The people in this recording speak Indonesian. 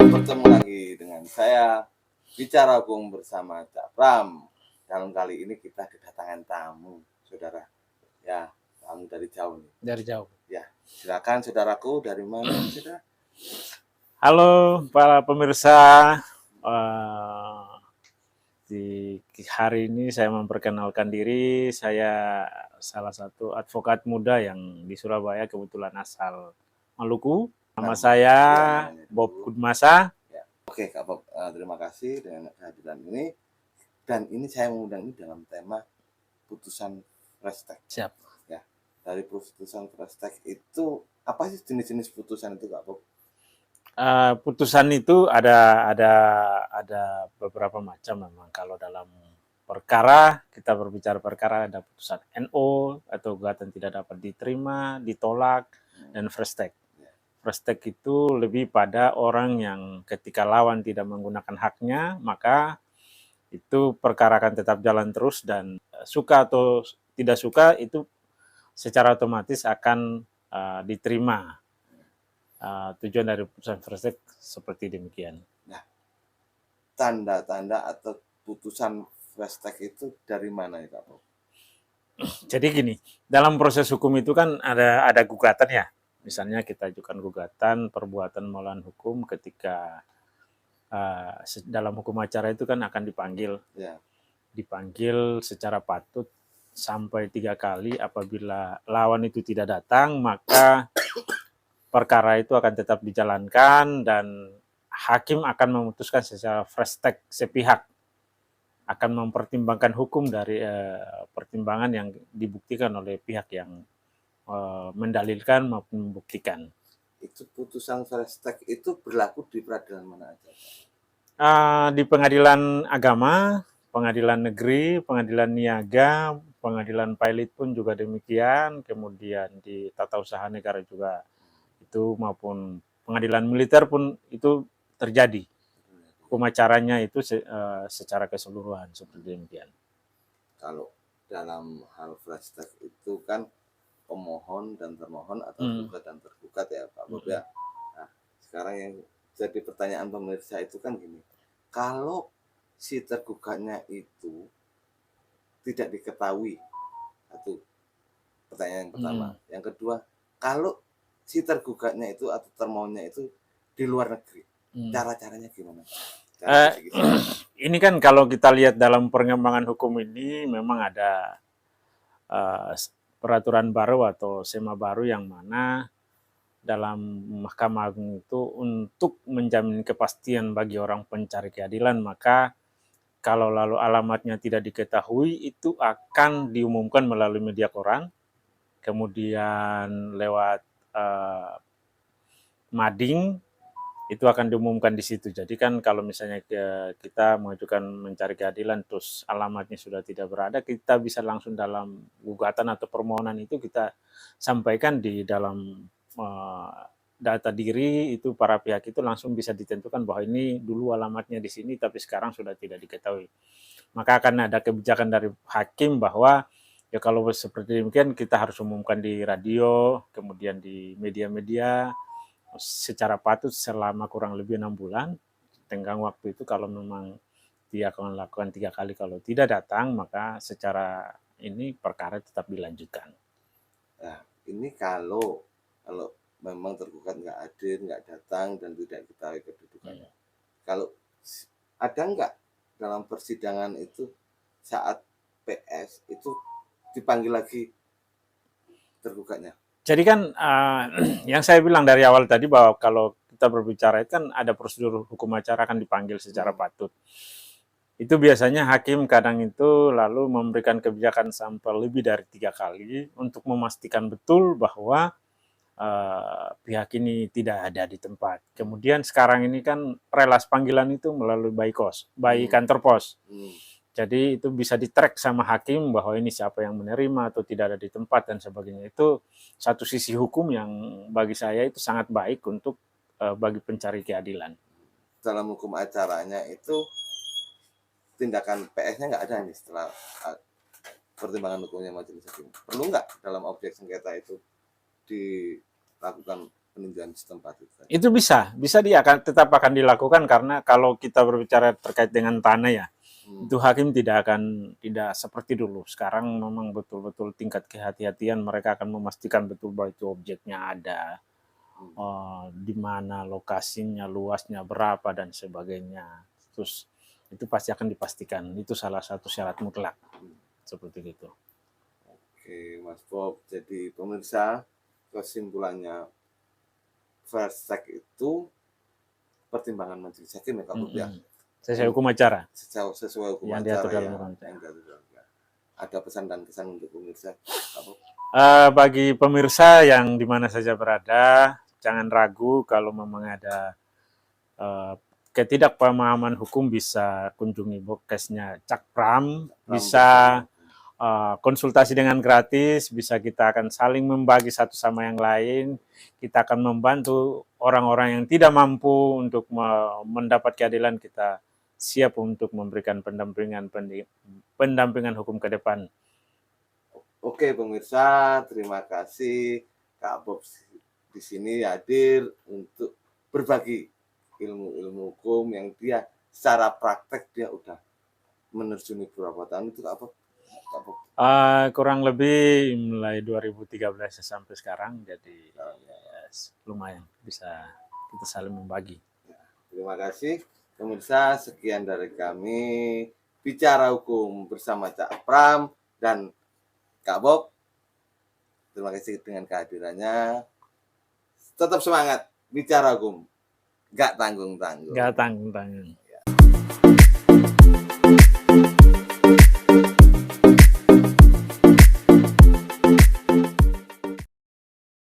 Bertemu lagi dengan saya, Bicara Hukum bersama Cak Pram. Dalam kali ini kita kedatangan tamu, saudara. Ya, tamu dari jauh nih. Dari jauh. Ya, silakan saudaraku, dari mana saudara? Halo para pemirsa, di hari ini saya memperkenalkan diri. Saya salah satu advokat muda yang di Surabaya, kebetulan asal Maluku. Nama saya Bob Kudmasa. Ya. Oke, Kak Bob, terima kasih dengan kehadiran ini. Dan ini saya mengundang ini dalam tema putusan Prestek. Siap. Ya, dari putusan Prestek itu apa sih jenis-jenis putusan itu, Kak Bob? Putusan itu ada beberapa macam memang. Kalau dalam perkara, kita berbicara perkara, ada putusan NO atau gugatan tidak dapat diterima, ditolak, dan Prestek. Prestek itu lebih pada orang yang ketika lawan tidak menggunakan haknya, maka itu perkara akan tetap jalan terus, dan suka atau tidak suka itu secara otomatis akan diterima. Tujuan dari putusan Prestek seperti demikian. Nah, tanda-tanda atau putusan Prestek itu dari mana ya, Kak Bob? Jadi gini, dalam proses hukum itu kan ada gugatan ya. Misalnya kita ajukan gugatan perbuatan melawan hukum ketika dalam hukum acara itu kan akan dipanggil. Ya. Dipanggil secara patut sampai 3 kali. Apabila lawan itu tidak datang, maka perkara itu akan tetap dijalankan dan hakim akan memutuskan secara Prestek sepihak, akan mempertimbangkan hukum dari pertimbangan yang dibuktikan oleh pihak yang mendalilkan maupun membuktikan. Itu putusan Prestek itu berlaku di peradilan mana aja? Di pengadilan agama, pengadilan negeri, pengadilan niaga, pengadilan pilot pun juga demikian, kemudian di tata usaha negara juga itu, maupun pengadilan militer pun itu terjadi. Hukum acaranya itu secara keseluruhan seperti demikian. Kalau dalam hal Prestek itu kan pemohon dan termohon atau tergugat dan tergugat ya, Pak Bob ya. Nah, sekarang yang jadi pertanyaan pemirsa itu kan gini, kalau si tergugatnya itu tidak diketahui, satu pertanyaan yang pertama. Yang kedua, kalau si tergugatnya itu atau termohonnya itu di luar negeri, cara-caranya gimana? Ini kan kalau kita lihat dalam perkembangan hukum ini memang ada peraturan baru atau SEMA baru yang mana dalam Mahkamah Agung itu untuk menjamin kepastian bagi orang pencari keadilan, maka kalau lalu alamatnya tidak diketahui itu akan diumumkan melalui media koran, kemudian lewat mading itu akan diumumkan di situ. Jadi kan kalau misalnya kita mengajukan mencari keadilan terus alamatnya sudah tidak berada, kita bisa langsung dalam gugatan atau permohonan itu kita sampaikan di dalam data diri itu, para pihak itu langsung bisa ditentukan bahwa ini dulu alamatnya di sini tapi sekarang sudah tidak diketahui. Maka akan ada kebijakan dari hakim bahwa ya kalau seperti demikian kita harus umumkan di radio, kemudian di media-media secara patut selama kurang lebih 6 bulan. Tenggang waktu itu kalau memang dia akan melakukan 3 kali, kalau tidak datang maka secara ini perkara tetap dilanjutkan. Nah, ini kalau memang tergugat nggak hadir, nggak datang dan tidak diketahui kedudukannya. Kalau ada nggak dalam persidangan itu saat PS itu dipanggil lagi tergugatnya? Jadi kan yang saya bilang dari awal tadi bahwa kalau kita berbicara itu kan ada prosedur hukum acara akan dipanggil secara patut. Itu biasanya hakim kadang itu lalu memberikan kebijakan sampai lebih dari 3 kali untuk memastikan betul bahwa pihak ini tidak ada di tempat. Kemudian sekarang ini kan relas panggilan itu melalui by kantor pos. Jadi itu bisa di-track sama hakim bahwa ini siapa yang menerima atau tidak ada di tempat dan sebagainya. Itu satu sisi hukum yang bagi saya itu sangat baik untuk bagi pencari keadilan. Dalam hukum acaranya itu tindakan PS-nya nggak ada nih setelah pertimbangan hukumnya majelis hakim. Perlu nggak dalam objek sengketa itu dilakukan peninjauan setempat itu? Itu bisa dia akan tetap akan dilakukan, karena kalau kita berbicara terkait dengan tanah ya, itu hakim tidak seperti dulu. Sekarang memang betul-betul tingkat kehati-hatian, mereka akan memastikan betul bahwa itu objeknya ada, di mana lokasinya, luasnya berapa dan sebagainya. Terus itu pasti akan dipastikan. Itu salah satu syarat mutlak. Seperti itu. Oke, Mas Bob. Jadi pemirsa, kesimpulannya fast track itu pertimbangan majelis hakim ya Kak Bob ya. Sesuai hukum acara. Sesuai hukum yang acara diatur dalam ya. undang-undang. Ada pesan dan kesan untuk pemirsa Kak Bob? Bagi pemirsa yang di mana saja berada, jangan ragu kalau memang ada ketidakpemahaman hukum, bisa kunjungi podcastnya Cak Pram, bisa konsultasi dengan gratis, bisa kita akan saling membagi satu sama yang lain, kita akan membantu orang-orang yang tidak mampu untuk mendapat keadilan, kita siap untuk memberikan pendampingan hukum ke depan. Oke pemirsa, terima kasih Kak Bob di sini hadir untuk berbagi ilmu-ilmu hukum yang dia secara praktek dia udah menerjuni beberapa tahun itu Kak Bob. Kurang lebih mulai 2013 sampai sekarang, jadi lumayan bisa kita saling membagi. Terima kasih pemirsa, sekian dari kami bicara hukum bersama Cak Pram dan Kak Bob. Terima kasih dengan kehadirannya. Tetap semangat bicara hukum, gak tanggung-tanggung. Gak tanggung-tanggung.